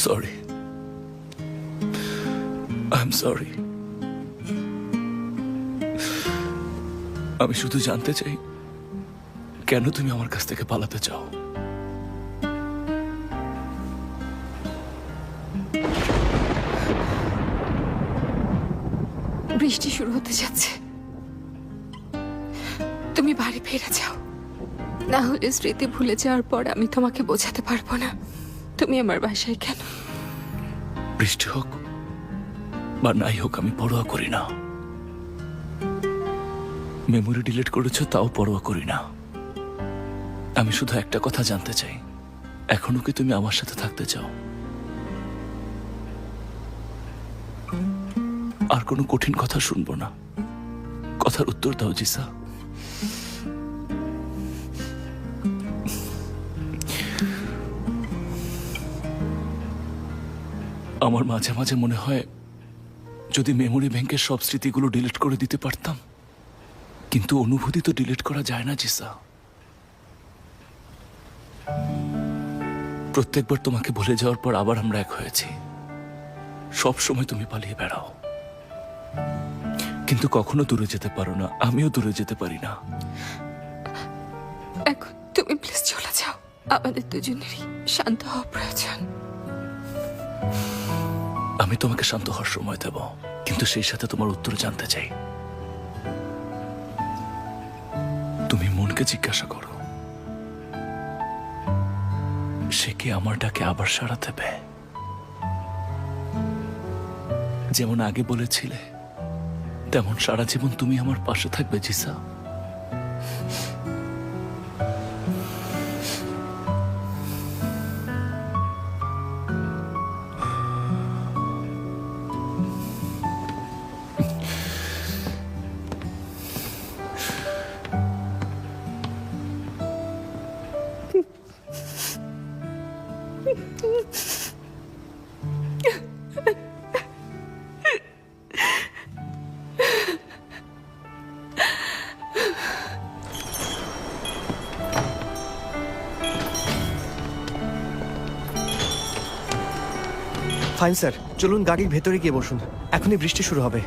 Sorry, I am sorry. আমি শুধু জানতে চাই কেন তুমি আমার কাছ থেকে পালাতে চাও। বৃষ্টি শুরু হতে যাচ্ছে, তুমি বাড়ি ফিরে যাও, না হলে স্মৃতি ভুলে যাওয়ার পর আমি তোমাকে বোঝাতে পারবো না তুমি আমার বাসায় কেন। বৃষ্টি হোক বা নাই হোক আমি পরোয়া করি না। মেমোরি ডিলিট করেছো তাও পরোয়া করি না। আমি শুধু একটা কথা জানতে চাই, এখনো কি তুমি আমার সাথে থাকতে চাও? আর কোনো কঠিন কথা শুনবো না, কথার উত্তর দাও জিসা। আমার মাঝে মাঝে মনে হয় যদি মেমোরি ব্যাংকের সব স্মৃতিগুলো ডিলিট করে দিতে পারতাম, কিন্তু অনুভূতি তো ডিলিট করা যায় না জিসা। প্রত্যেকবার তোমাকে ভুলে যাওয়ার পর আবার আমরা এক হয়েছি। সব সময় তুমি পালিয়ে বেড়াও, কিন্তু কখনো দূরে যেতে পারো না, আমিও দূরে যেতে পারি না। এখন তুমি প্লিজ চলে যাও, আমাদের দুজনেরই শান্ত হওয়া প্রয়োজন। আমি তোমাকে শান্ত হওয়ার সময় দেব, কিন্তু সেই সাথে তোমার উত্তর জানতে চাই। তুমি মনকে জিজ্ঞাসা করো, সে কি আমার ডাকে আবার সাড়া দেবে? যেমন আগে বলেছিলে তেমন সারা জীবন তুমি আমার পাশে থাকবে জিসা। ফাইন স্যার, চলুন গাড়ির ভেতরে গিয়ে বসুন, এখনই বৃষ্টি শুরু হবে।